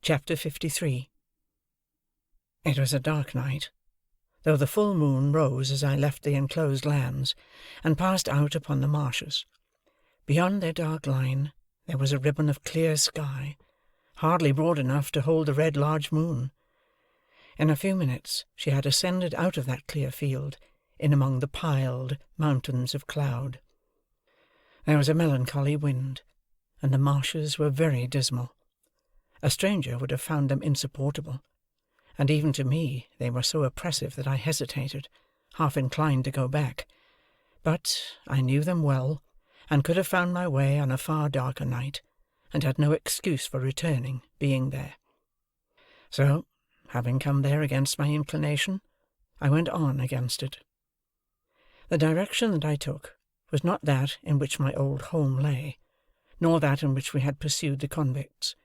Chapter 53. It was a dark night, though the full moon rose as I left the enclosed lands, and passed out upon the marshes. Beyond their dark line, there was a ribbon of clear sky, hardly broad enough to hold the red large moon. In a few minutes she had ascended out of that clear field, in among the piled mountains of cloud. There was a melancholy wind, and the marshes were very dismal. A stranger would have found them insupportable, and even to me they were so oppressive that I hesitated, half inclined to go back. But I knew them well, and could have found my way on a far darker night, and had no excuse for returning, being there. So, having come there against my inclination, I went on against it. The direction that I took was not that in which my old home lay, nor that in which we had pursued the convicts.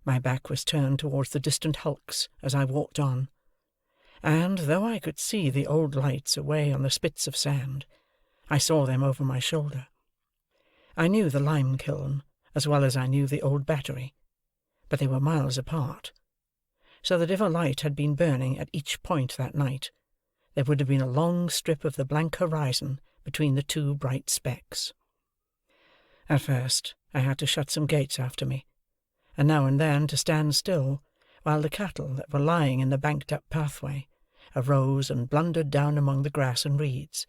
My back was turned towards the distant hulks as I walked on, and, though I could see the old lights away on the spits of sand, I saw them over my shoulder. I knew the lime kiln as well as I knew the old battery, but they were miles apart, so that if a light had been burning at each point that night, there would have been a long strip of the blank horizon between the two bright specks. At first I had to shut some gates after me, and now and then to stand still, while the cattle that were lying in the banked-up pathway arose and blundered down among the grass and reeds.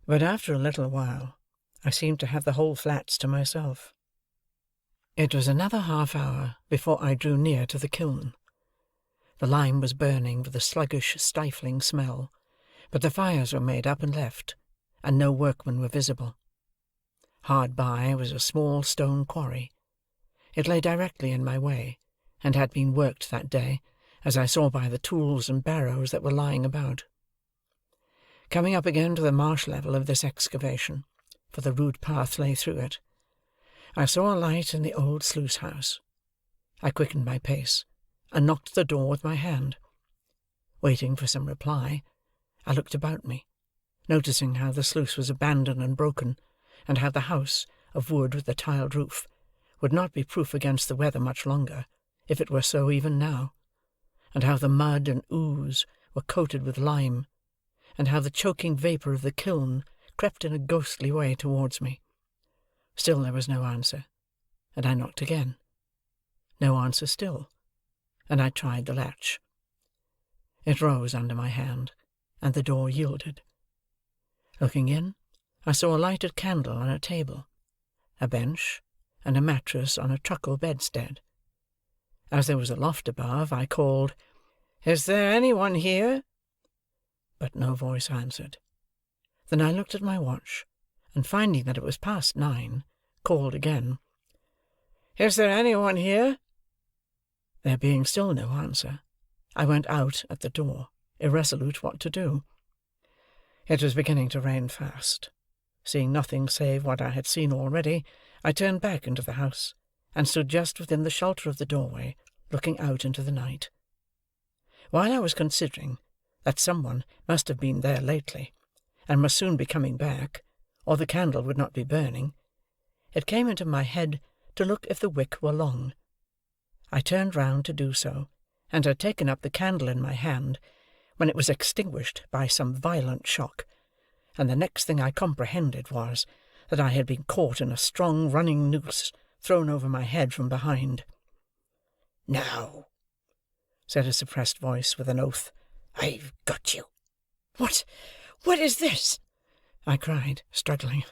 But after a little while, I seemed to have the whole flats to myself. It was another half-hour before I drew near to the kiln. The lime was burning with a sluggish, stifling smell, but the fires were made up and left, and no workmen were visible. Hard by was a small stone quarry. It lay directly in my way, and had been worked that day, as I saw by the tools and barrows that were lying about. Coming up again to the marsh level of this excavation, for the rude path lay through it, I saw a light in the old sluice-house. I quickened my pace, and knocked at the door with my hand. Waiting for some reply, I looked about me, noticing how the sluice was abandoned and broken, and how the house, of wood with a tiled roof, would not be proof against the weather much longer, if it were so even now, and how the mud and ooze were coated with lime, and how the choking vapour of the kiln crept in a ghostly way towards me. Still there was no answer, and I knocked again. No answer still, and I tried the latch. It rose under my hand, and the door yielded. Looking in, I saw a lighted candle on a table, a bench, and a mattress on a truckle bedstead. As there was a loft above, I called, "Is there any one here?" But no voice answered. Then I looked at my watch, and finding that it was past 9, called again, "Is there any one here?" There being still no answer, I went out at the door, irresolute what to do. It was beginning to rain fast. Seeing nothing save what I had seen already, I turned back into the house, and stood just within the shelter of the doorway, looking out into the night. While I was considering that someone must have been there lately, and must soon be coming back, or the candle would not be burning, it came into my head to look if the wick were long. I turned round to do so, and had taken up the candle in my hand, when it was extinguished by some violent shock, and the next thing I comprehended was, that I had been caught in a strong running noose, thrown over my head from behind. "Now," said a suppressed voice, with an oath, "I've got you." "What is this?" I cried, struggling.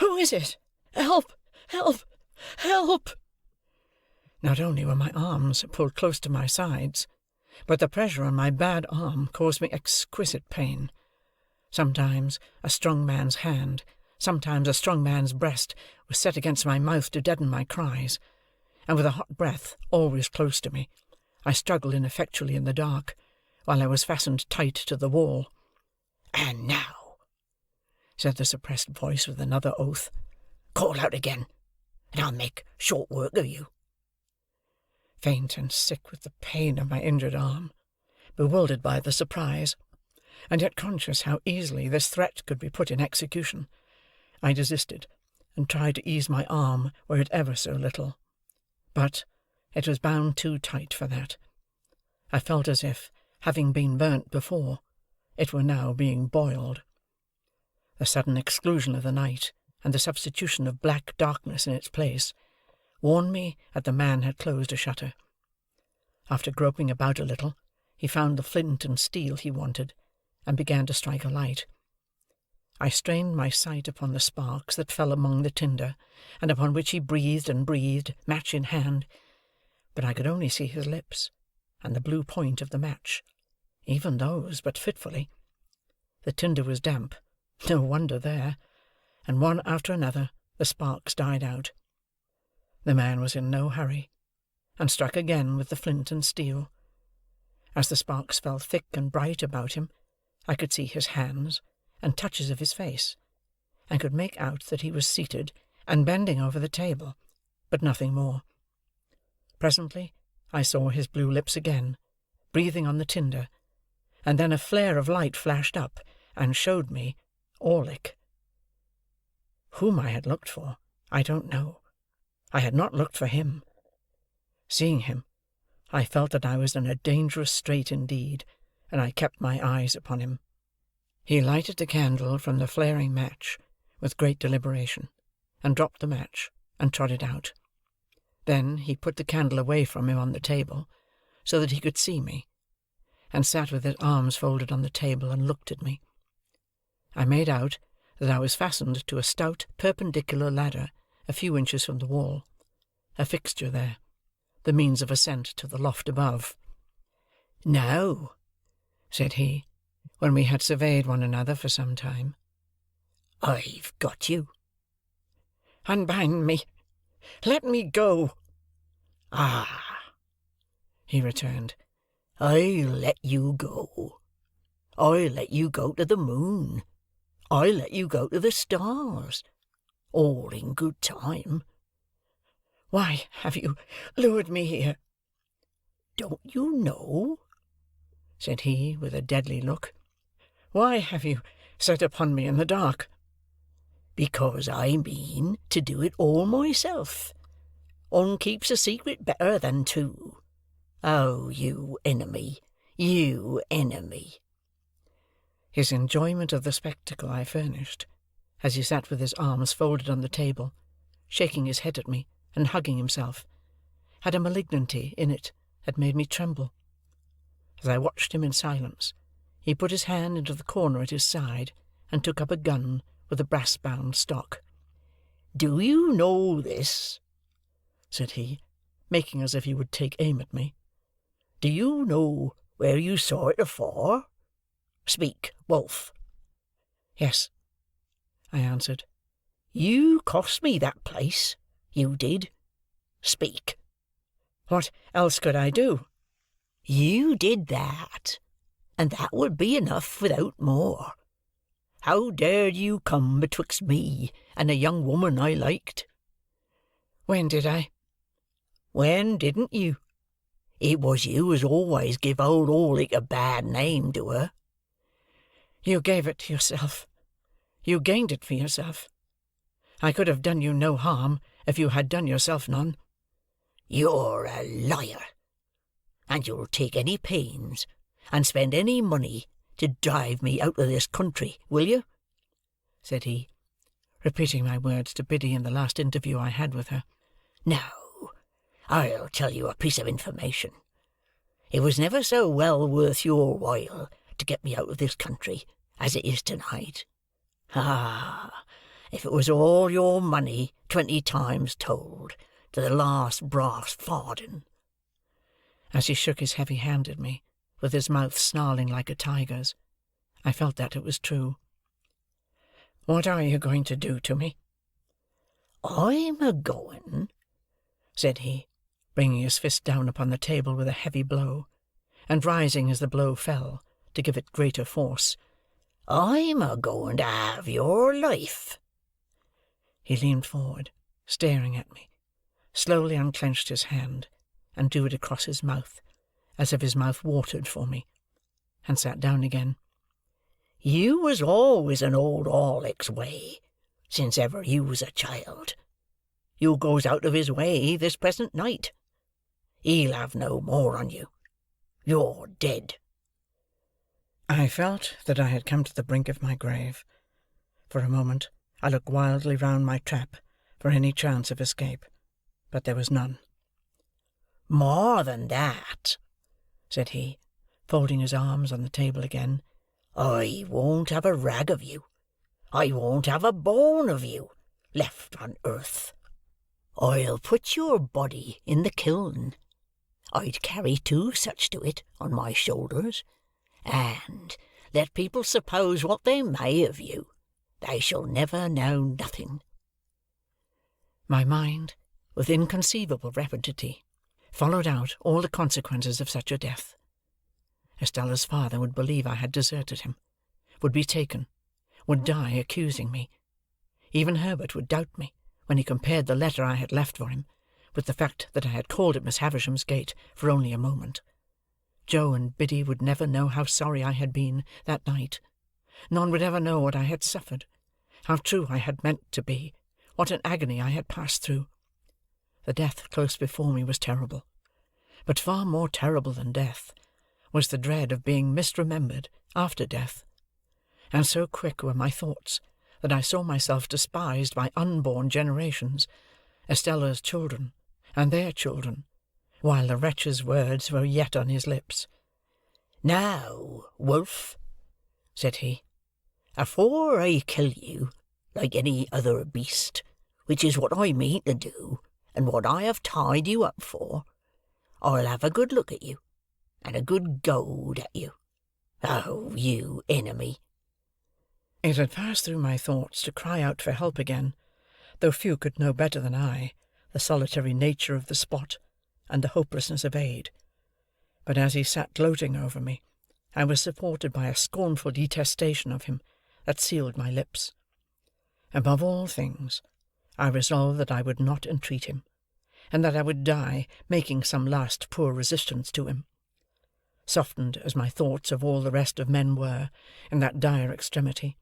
"Who is it? Help! Help! Help!" Not only were my arms pulled close to my sides, but the pressure on my bad arm caused me exquisite pain. Sometimes a strong man's hand, sometimes a strong man's breast, was set against my mouth to deaden my cries, and with a hot breath always close to me, I struggled ineffectually in the dark, while I was fastened tight to the wall. "And now," said the suppressed voice with another oath, "call out again, and I'll make short work of you." Faint and sick with the pain of my injured arm, bewildered by the surprise, and yet conscious how easily this threat could be put in execution, I desisted, and tried to ease my arm were it ever so little. But, It was bound too tight for that. I felt as if, having been burnt before, it were now being boiled. The sudden exclusion of the night, and the substitution of black darkness in its place, warned me that the man had closed a shutter. After groping about a little, he found the flint and steel he wanted, and began to strike a light. I strained my sight upon the sparks that fell among the tinder, and upon which he breathed and breathed, match in hand, but I could only see his lips, and the blue point of the match, even those but fitfully. The tinder was damp, no wonder there, and one after another the sparks died out. The man was in no hurry, and struck again with the flint and steel. As the sparks fell thick and bright about him, I could see his hands, and touches of his face, and could make out that he was seated and bending over the table, but nothing more. Presently I saw his blue lips again, breathing on the tinder, and then a flare of light flashed up, and showed me Orlick. Whom I had looked for, I don't know. I had not looked for him. Seeing him, I felt that I was in a dangerous strait indeed, and I kept my eyes upon him. He lighted the candle from the flaring match with great deliberation, and dropped the match, and trod it out. Then he put the candle away from him on the table, so that he could see me, and sat with his arms folded on the table and looked at me. I made out that I was fastened to a stout perpendicular ladder a few inches from the wall, a fixture there, the means of ascent to the loft above. "Now," said he, when we had surveyed one another for some time, "I've got you." "Unbind me! Let me go!" "Ah!" he returned, "I'll let you go. I'll let you go to the moon. I'll let you go to the stars. All in good time." "Why have you lured me here?" "Don't you know?" said he, with a deadly look. "Why have you set upon me in the dark?" "Because I mean to do it all myself. One keeps a secret better than two. Oh, you enemy, you enemy!" His enjoyment of the spectacle I furnished, as he sat with his arms folded on the table, shaking his head at me, and hugging himself, had a malignity in it that made me tremble. As I watched him in silence, he put his hand into the corner at his side, and took up a gun with a brass-bound stock. "Do you know this?" said he, making as if he would take aim at me. "Do you know where you saw it afore? Speak, Wolf." "Yes," I answered. "You cost me that place, you did. Speak." "What else could I do?" "You did that, and that would be enough without more. How dared you come betwixt me and a young woman I liked?" "When did I?" "When didn't you? It was you as always give old Orlick a bad name to her." "You gave it to yourself. You gained it for yourself. I could have done you no harm, if you had done yourself none." "You're a liar, and you'll take any pains, and spend any money, to drive me out of this country, will you?" said he, repeating my words to Biddy in the last interview I had with her. "Now, I'll tell you a piece of information. It was never so well worth your while to get me out of this country as it is tonight. Ah, if it was all your money 20 times told, to the last brass farden." As he shook his heavy hand at me, with his mouth snarling like a tiger's, I felt that it was true. "What are you going to do to me?" "I'm a-going," said he, bringing his fist down upon the table with a heavy blow, and rising as the blow fell, to give it greater force. "I'm a-going to have your life." He leaned forward, staring at me, slowly unclenched his hand, and drew it across his mouth, as if his mouth watered for me, and sat down again. "You was always an old Orlick's way, since ever you was a child. You goes out of his way this present night. He'll have no more on you. You're dead." I felt that I had come to the brink of my grave. For a moment, I looked wildly round my trap for any chance of escape, but there was none. "More than that," said he, folding his arms on the table again, "I won't have a rag of you. I won't have a bone of you left on earth. I'll put your body in the kiln. I'd carry 2 such to it on my shoulders, and let people suppose what they may of you, they shall never know nothing." My mind, with inconceivable rapidity, followed out all the consequences of such a death. Estella's father would believe I had deserted him, would be taken, would die accusing me. Even Herbert would doubt me, when he compared the letter I had left for him, with the fact that I had called at Miss Havisham's gate for only a moment. Joe and Biddy would never know how sorry I had been that night. None would ever know what I had suffered, how true I had meant to be, what an agony I had passed through. The death close before me was terrible, but far more terrible than death was the dread of being misremembered after death. And so quick were my thoughts that I saw myself despised by unborn generations, Estella's children, and their children, while the wretch's words were yet on his lips. "Now, wolf," said he, "afore I kill you like any other beast, which is what I mean to do, and what I have tied you up for, I'll have a good look at you, and a good goad at you. Oh, you enemy!" It had passed through my thoughts to cry out for help again, though few could know better than I the solitary nature of the spot and the hopelessness of aid. But as he sat gloating over me, I was supported by a scornful detestation of him that sealed my lips. Above all things, I resolved that I would not entreat him, and that I would die making some last poor resistance to him. Softened as my thoughts of all the rest of men were in that dire extremity,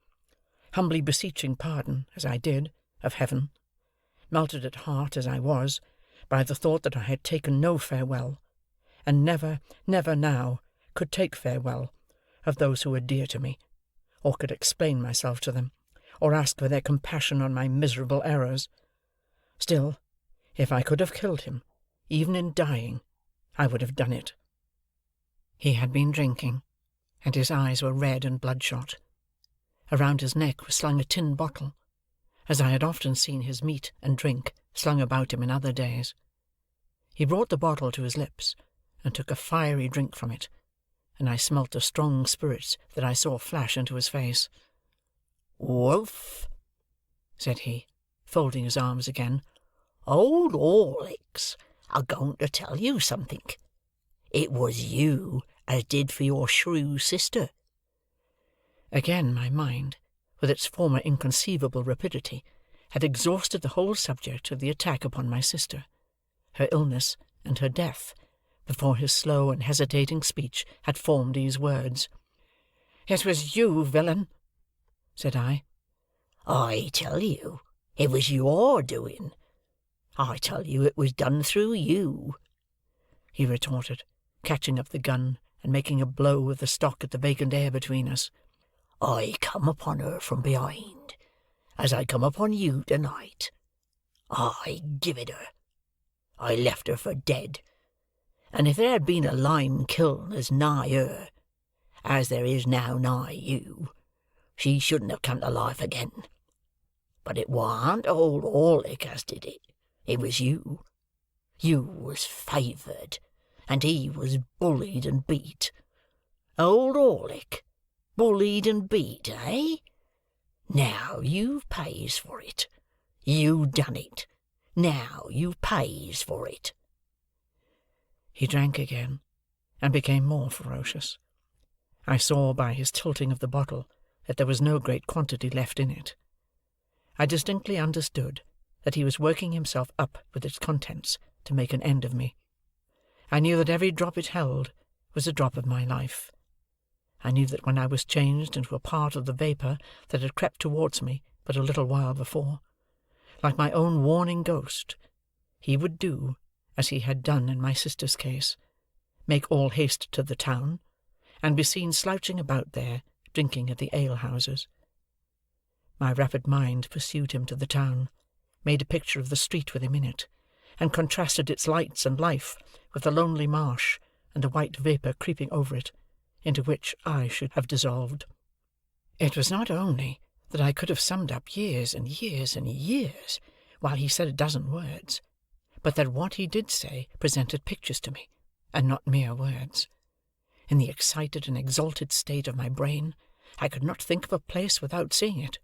humbly beseeching pardon, as I did, of heaven, melted at heart as I was by the thought that I had taken no farewell, and never, never now could take farewell of those who were dear to me, or could explain myself to them, or ask for their compassion on my miserable errors. Still, if I could have killed him, even in dying, I would have done it. He had been drinking, and his eyes were red and bloodshot. Around his neck was slung a tin bottle, as I had often seen his meat and drink slung about him in other days. He brought the bottle to his lips, and took a fiery drink from it, and I smelt the strong spirits that I saw flash into his face. "Wolf," said he, folding his arms again, "old Orlick's a-going to tell you something. It was you as did for your shrew sister." Again my mind, with its former inconceivable rapidity, had exhausted the whole subject of the attack upon my sister, her illness, and her death, before his slow and hesitating speech had formed these words. "It was you, villain," said I. "I tell you, it was your doing. I tell you it was done through you," he retorted, catching up the gun and making a blow with the stock at the vacant air between us. "I come upon her from behind, as I come upon you tonight. I give it her. I left her for dead, and if there had been a lime kiln as nigh her, as there is now nigh you, she shouldn't have come to life again. But it warn't old Orlick as did it. It was you. You was favoured, and he was bullied and beat. Old Orlick, bullied and beat, eh? Now you pays for it. You done it. Now you pays for it." He drank again, and became more ferocious. I saw by his tilting of the bottle that there was no great quantity left in it. I distinctly understood that he was working himself up with its contents to make an end of me. I knew that every drop it held was a drop of my life. I knew that when I was changed into a part of the vapour that had crept towards me but a little while before, like my own warning ghost, he would do, as he had done in my sister's case, make all haste to the town, and be seen slouching about there, drinking at the alehouses. My rapid mind pursued him to the town, made a picture of the street with him in it, and contrasted its lights and life with the lonely marsh and the white vapour creeping over it, into which I should have dissolved. It was not only that I could have summed up years and years and years while he said a dozen words, but that what he did say presented pictures to me, and not mere words. In the excited and exalted state of my brain, I could not think of a place without seeing it,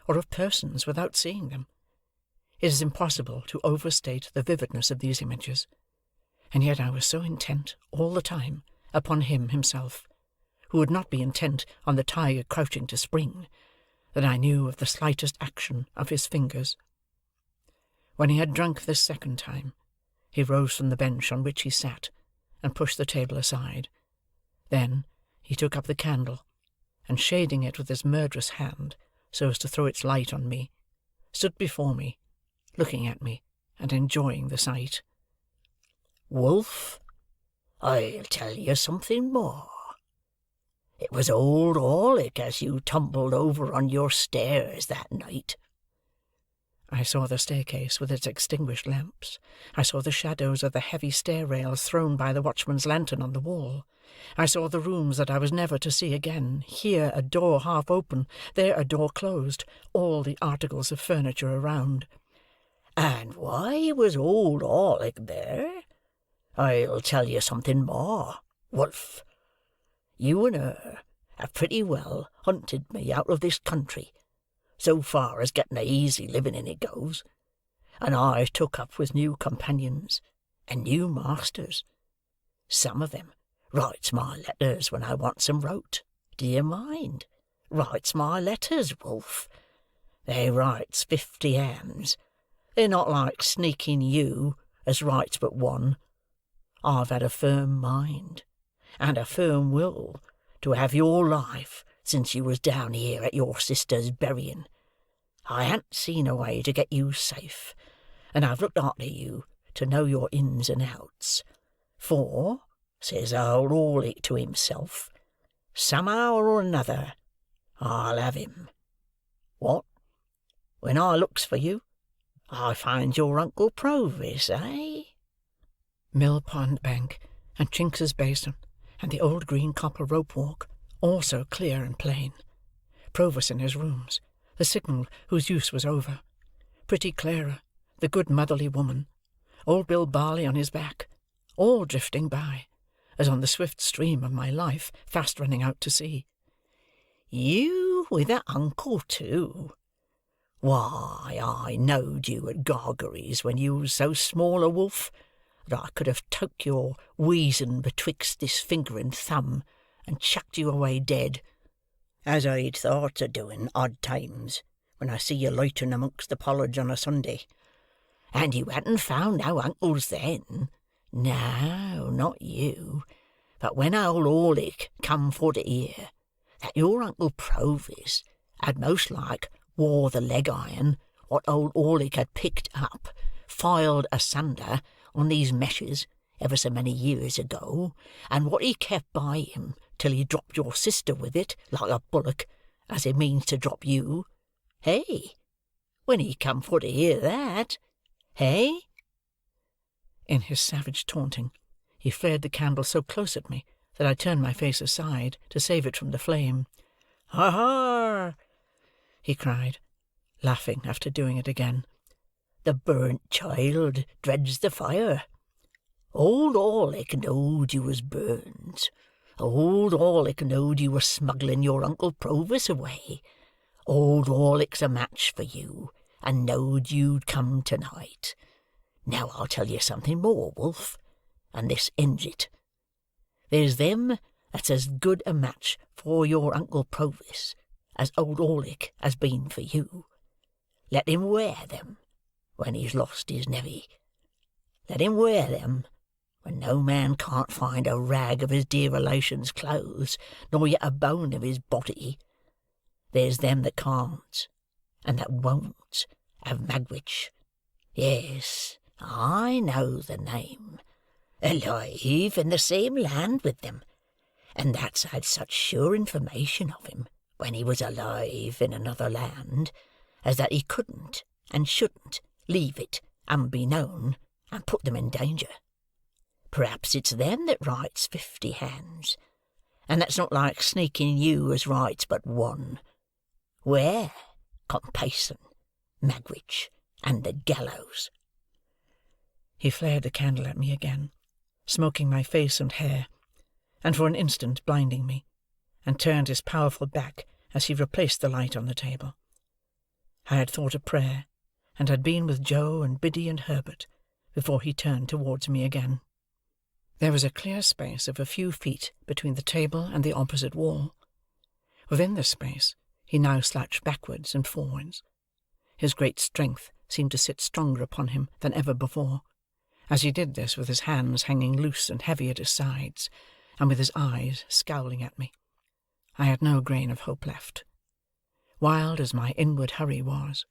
or of persons without seeing them. It is impossible to overstate the vividness of these images, and yet I was so intent, all the time, upon him himself, who would not be intent on the tiger crouching to spring, that I knew of the slightest action of his fingers. When he had drunk this second time, he rose from the bench on which he sat, and pushed the table aside. Then he took up the candle, and shading it with his murderous hand, so as to throw its light on me, stood before me, looking at me, and enjoying the sight. "Wolf, I'll tell you something more. It was old Orlick as you tumbled over on your stairs that night." I saw the staircase with its extinguished lamps. I saw the shadows of the heavy stair-rails thrown by the watchman's lantern on the wall. I saw the rooms that I was never to see again, here a door half open, there a door closed, all the articles of furniture around. "And why was old Orlick there? I'll tell you something more, Wolf. You and her have pretty well hunted me out of this country, so far as getting a easy living in it goes, and I took up with new companions and new masters. Some of them writes my letters when I wants 'em wrote. Do you mind? Writes my letters, Wolf. They writes 50 hands. They're not like sneaking you, as writes but one. I've had a firm mind, and a firm will, to have your life since you was down here at your sister's burying. I han't seen a way to get you safe, and I've looked after you to know your ins and outs. For, says old Orlick to himself, somehow or another, I'll have him. What? When I looks for you, I finds your Uncle Provis, eh?" Mill Pond Bank, and Chinks's Basin, and the old green copper rope-walk, all so clear and plain. Provis in his rooms, the signal whose use was over. Pretty Clara, the good motherly woman, old Bill Barley on his back, all drifting by, as on the swift stream of my life fast running out to sea. "You with a uncle, too? Why, I knowed you at Gargery's when you was so small a wolf that I could have took your weazen betwixt this finger and thumb, and chucked you away dead, as I'd thoughts o' doing odd times, when I see you loitering amongst the pollards on a Sunday. And you hadn't found no uncles then. No, not you. But when old Orlick come for to hear that your Uncle Provis had most like wore the leg iron what old Orlick had picked up, filed asunder on these meshes ever so many years ago, and what he kept by him till he dropped your sister with it, like a bullock, as he means to drop you. Hey? When he come for to hear that, hey?" In his savage taunting, he flared the candle so close at me that I turned my face aside to save it from the flame. "Ha ha!" he cried, laughing after doing it again. "The burnt child dreads the fire. Old Orlick knowed you was burnt. Old Orlick knowed you were smuggling your Uncle Provis away. Old Orlick's a match for you, and knowed you'd come tonight. Now I'll tell you something more, Wolf, and this ends it. There's them that's as good a match for your Uncle Provis as old Orlick has been for you. Let him wear them when he's lost his nevy. Let him wear them when no man can't find a rag of his dear relation's clothes, nor yet a bone of his body. There's them that can't, and that won't, have Magwitch. Yes, I know the name. Alive in the same land with them, and that's had such sure information of him when he was alive in another land, as that he couldn't and shouldn't leave it unbeknown and put them in danger. Perhaps it's them that writes 50 hands, and that's not like sneaking you as writes but one. Where, Compayson, Magwitch, and the gallows?" He flared the candle at me again, smoking my face and hair, and for an instant blinding me, and turned his powerful back as he replaced the light on the table. I had thought a prayer, and had been with Joe and Biddy and Herbert, before he turned towards me again. There was a clear space of a few feet between the table and the opposite wall. Within this space he now slouched backwards and forwards. His great strength seemed to sit stronger upon him than ever before, as he did this with his hands hanging loose and heavy at his sides, and with his eyes scowling at me. I had no grain of hope left. Wild as my inward hurry was,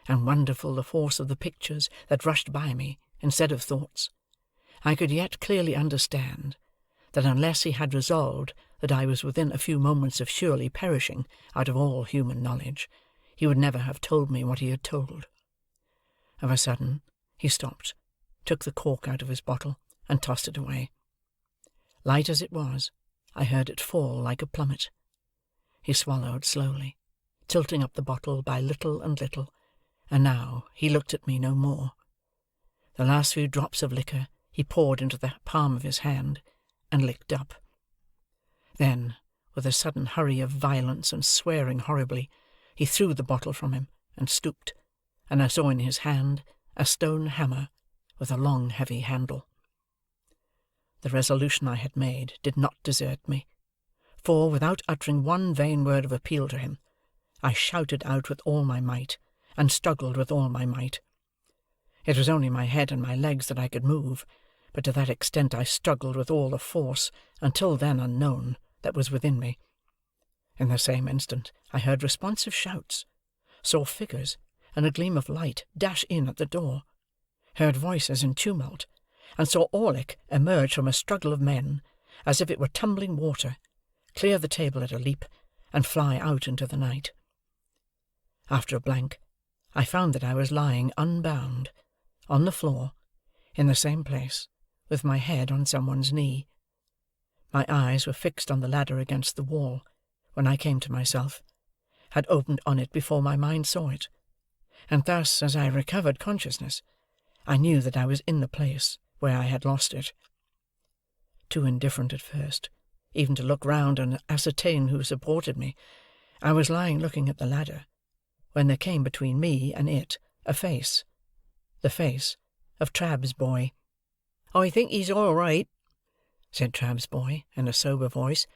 and wonderful the force of the pictures that rushed by me instead of thoughts, I could yet clearly understand that unless he had resolved that I was within a few moments of surely perishing out of all human knowledge, he would never have told me what he had told. Of a sudden he stopped, took the cork out of his bottle, and tossed it away. Light as it was, I heard it fall like a plummet. He swallowed slowly, tilting up the bottle by little and little, and now he looked at me no more. The last few drops of liquor he poured into the palm of his hand, and licked up. Then, with a sudden hurry of violence and swearing horribly, he threw the bottle from him, and stooped, and I saw in his hand a stone hammer with a long heavy handle. The resolution I had made did not desert me, for, without uttering one vain word of appeal to him, I shouted out with all my might, and struggled with all my might. It was only my head and my legs that I could move, but to that extent I struggled with all the force, until then unknown, that was within me. In the same instant I heard responsive shouts, saw figures and a gleam of light dash in at the door, heard voices in tumult, and saw Orlick emerge from a struggle of men, as if it were tumbling water, clear the table at a leap, and fly out into the night. After a blank, I found that I was lying unbound, on the floor, in the same place, with my head on someone's knee. My eyes were fixed on the ladder against the wall, when I came to myself, had opened on it before my mind saw it, and thus, as I recovered consciousness, I knew that I was in the place where I had lost it. Too indifferent at first, even to look round and ascertain who supported me, I was lying looking at the ladder, when there came between me and it a face, the face of Trabb's boy. "I think he's all right," said Trabb's boy, in a sober voice,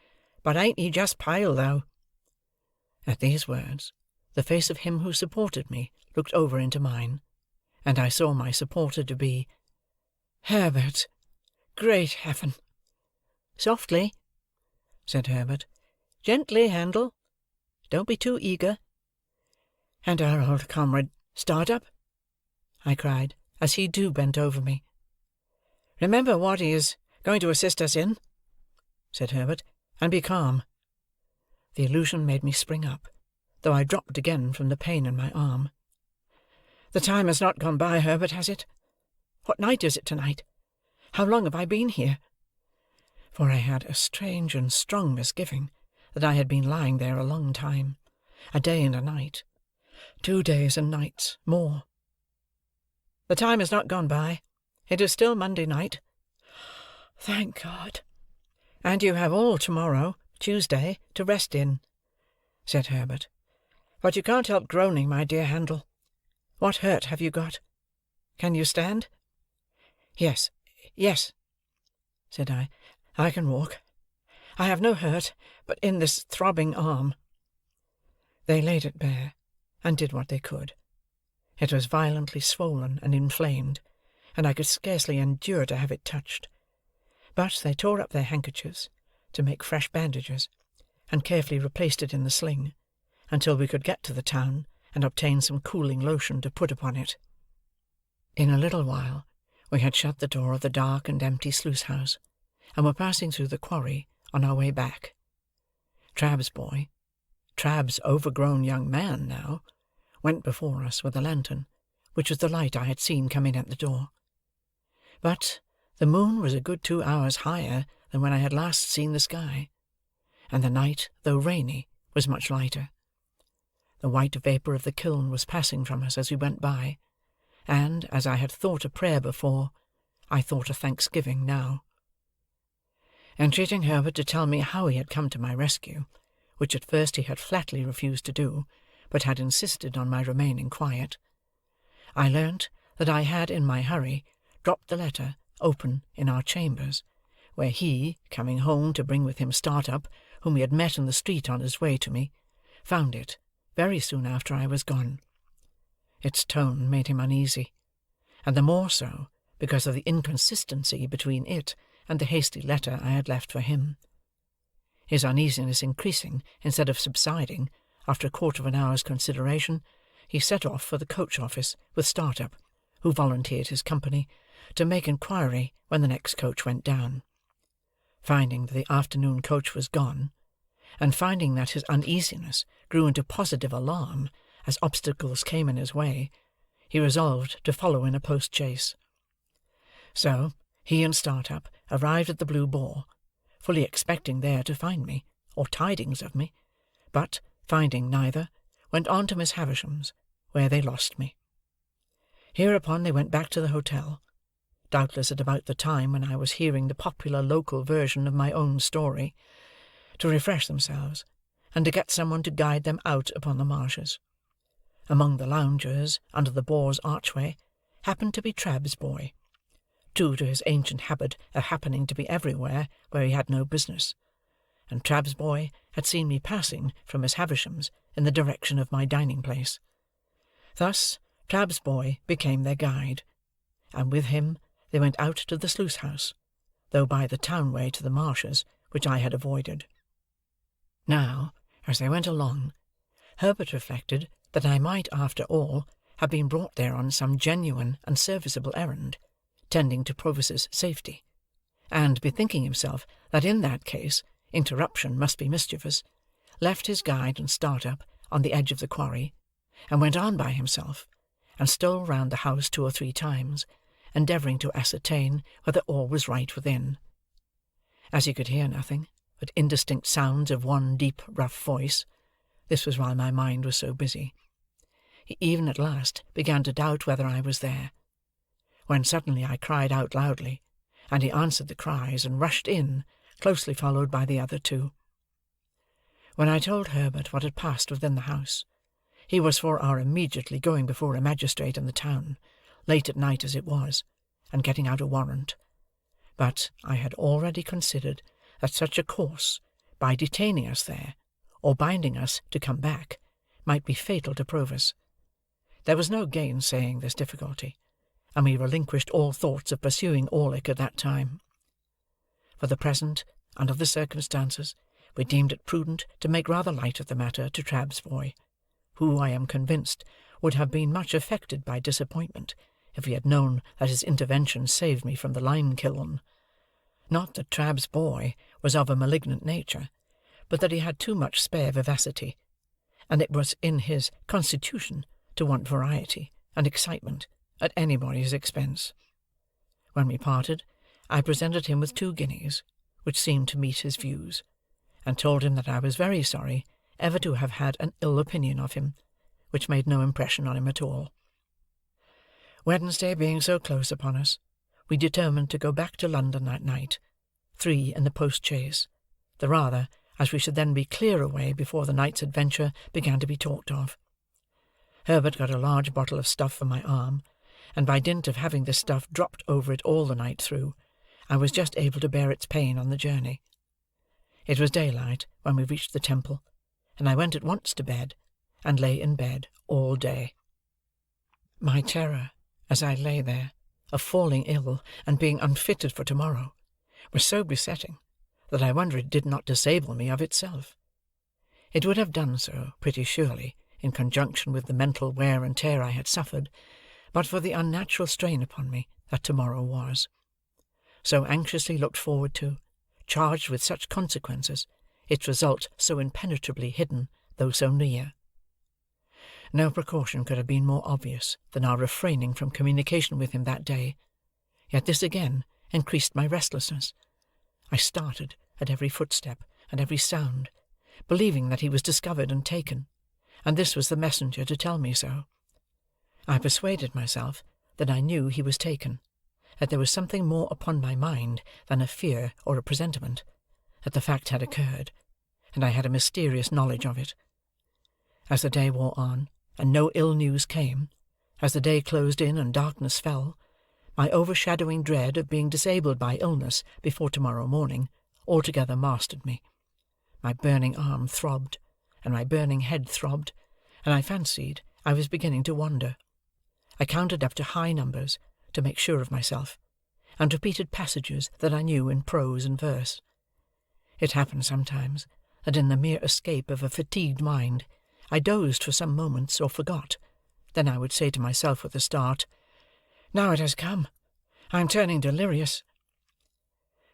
"but ain't he just pale, though?" At these words, the face of him who supported me looked over into mine, and I saw my supporter to be Herbert. Great Heaven! "Softly," said Herbert. "Gently, Handel. Don't be too eager." "And our old comrade Startup?" I cried, as he too bent over me. "Remember what he is going to assist us in," said Herbert, "and be calm." The illusion made me spring up, though I dropped again from the pain in my arm. "The time has not gone by, Herbert, has it? What night is it tonight? How long have I been here?" For I had a strange and strong misgiving that I had been lying there a long time, a day and a night, 2 days and nights more. "The time has not gone by. It is still Monday night." "Thank God!" "And you have all tomorrow, Tuesday, to rest in," said Herbert. "But you can't help groaning, my dear Handel. What hurt have you got? Can you stand?" "Yes, yes," said I. "I can walk. I have no hurt but in this throbbing arm." They laid it bare, and did what they could. It was violently swollen and inflamed, and I could scarcely endure to have it touched. But they tore up their handkerchiefs, to make fresh bandages, and carefully replaced it in the sling, until we could get to the town and obtain some cooling lotion to put upon it. In a little while We had shut the door of the dark and empty sluice-house, and were passing through the quarry on our way back. Trabb's boy, Trabb's overgrown young man now, went before us with a lantern, which was the light I had seen come in at the door. But the moon was a good 2 hours higher than when I had last seen the sky, and the night, though rainy, was much lighter. The white vapour of the kiln was passing from us as we went by, and, as I had thought a prayer before, I thought a thanksgiving now. Entreating Herbert to tell me how he had come to my rescue, which at first he had flatly refused to do, but had insisted on my remaining quiet, I learnt that I had in my hurry dropped the letter open in our chambers, where he, coming home to bring with him Startup, whom he had met in the street on his way to me, found it very soon after I was gone. Its tone made him uneasy, and the more so because of the inconsistency between it and the hasty letter I had left for him. His uneasiness increasing instead of subsiding, after a quarter of an hour's consideration, he set off for the coach-office with Startup, who volunteered his company, to make inquiry when the next coach went down. Finding that the afternoon coach was gone, and finding that his uneasiness grew into positive alarm as obstacles came in his way, he resolved to follow in a post-chaise. So, he and Startup arrived at the Blue Boar, fully expecting there to find me, or tidings of me, but, finding neither, went on to Miss Havisham's, where they lost me. Hereupon they went back to the hotel, doubtless at about the time when I was hearing the popular local version of my own story, to refresh themselves, and to get someone to guide them out upon the marshes. Among the loungers under the Boar's archway happened to be Trabb's boy, true to his ancient habit of happening to be everywhere where he had no business, and Trabb's boy had seen me passing from Miss Havisham's in the direction of my dining-place. Thus Trabb's boy became their guide, and with him they went out to the sluice-house, though by the town way to the marshes, which I had avoided. Now, as they went along, Herbert reflected that I might, after all, have been brought there on some genuine and serviceable errand, tending to Provis's safety, and, bethinking himself that in that case interruption must be mischievous, left his guide and Startup on the edge of the quarry, and went on by himself, and stole round the house 2 or 3 times, endeavouring to ascertain whether all was right within. As he could hear nothing but indistinct sounds of one deep rough voice, this was while my mind was so busy, he even at last began to doubt whether I was there, when suddenly I cried out loudly, and he answered the cries and rushed in, closely followed by the other 2. When I told Herbert what had passed within the house, he was for our immediately going before a magistrate in the town, late at night as it was, and getting out a warrant. But I had already considered that such a course, by detaining us there, or binding us to come back, might be fatal to Provis. There was no gainsaying this difficulty, and we relinquished all thoughts of pursuing Orlick at that time. For the present, under the circumstances, we deemed it prudent to make rather light of the matter to Trabb's boy, who, I am convinced, would have been much affected by disappointment if he had known that his intervention saved me from the lime-kiln. Not that Trabb's boy was of a malignant nature, but that he had too much spare vivacity, and it was in his constitution to want variety and excitement at anybody's expense. When we parted, I presented him with 2 guineas, which seemed to meet his views, and told him that I was very sorry ever to have had an ill opinion of him, which made no impression on him at all. Wednesday being so close upon us, we determined to go back to London that night, 3 in the post-chaise, the rather as we should then be clear away before the night's adventure began to be talked of. Herbert got a large bottle of stuff for my arm, and by dint of having this stuff dropped over it all the night through, I was just able to bear its pain on the journey. It was daylight when we reached the Temple, and I went at once to bed, and lay in bed all day. My terror, as I lay there, of falling ill and being unfitted for tomorrow, was so besetting that I wonder it did not disable me of itself. It would have done so, pretty surely, in conjunction with the mental wear and tear I had suffered, but for the unnatural strain upon me that tomorrow was. So anxiously looked forward to, charged with such consequences, its result so impenetrably hidden, though so near. No precaution could have been more obvious than our refraining from communication with him that day, yet this again increased my restlessness. I started at every footstep and every sound, believing that he was discovered and taken, and this was the messenger to tell me so. I persuaded myself that I knew he was taken, that there was something more upon my mind than a fear or a presentiment, that the fact had occurred, and I had a mysterious knowledge of it. As the day wore on, and no ill news came, as the day closed in and darkness fell, my overshadowing dread of being disabled by illness before tomorrow morning altogether mastered me. My burning arm throbbed, and my burning head throbbed, and I fancied I was beginning to wander. I counted up to high numbers, to make sure of myself, and repeated passages that I knew in prose and verse. It happened sometimes that in the mere escape of a fatigued mind, I dozed for some moments or forgot. Then I would say to myself with a start, "Now it has come. I am turning delirious."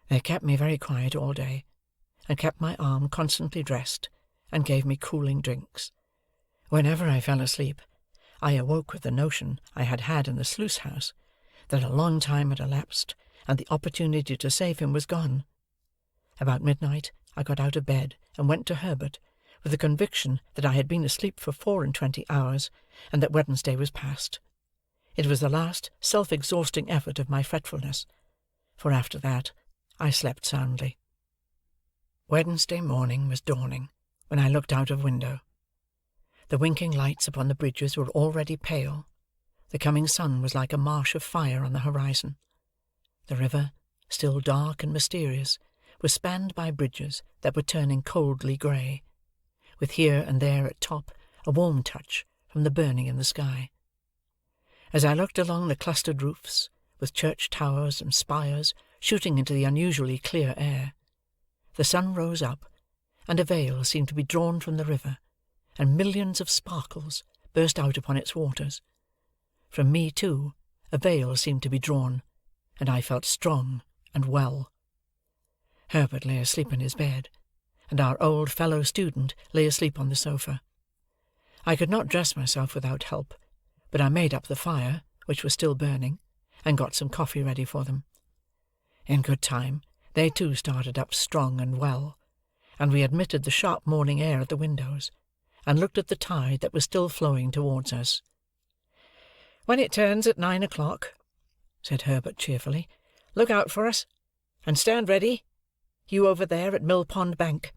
They kept me very quiet all day, and kept my arm constantly dressed, and gave me cooling drinks. Whenever I fell asleep, I awoke with the notion I had had in the sluice house, that a long time had elapsed, and the opportunity to save him was gone. About midnight I got out of bed and went to Herbert, with the conviction that I had been asleep for 24 hours, and that Wednesday was past. It was the last self-exhausting effort of my fretfulness, for after that I slept soundly. Wednesday morning was dawning when I looked out of window. The winking lights upon the bridges were already pale. The coming sun was like a marsh of fire on the horizon. The river, still dark and mysterious, was spanned by bridges that were turning coldly grey, with here and there at top a warm touch from the burning in the sky. As I looked along the clustered roofs, with church towers and spires shooting into the unusually clear air, the sun rose up, and a veil seemed to be drawn from the river, and millions of sparkles burst out upon its waters. From me, too, a veil seemed to be drawn, and I felt strong and well. Herbert lay asleep in his bed, and our old fellow-student lay asleep on the sofa. I could not dress myself without help, but I made up the fire, which was still burning, and got some coffee ready for them. In good time, they too started up strong and well, and we admitted the sharp morning air at the windows, and looked at the tide that was still flowing towards us. "When it turns at 9 o'clock," said Herbert cheerfully, "look out for us, and stand ready, you over there at Mill Pond Bank.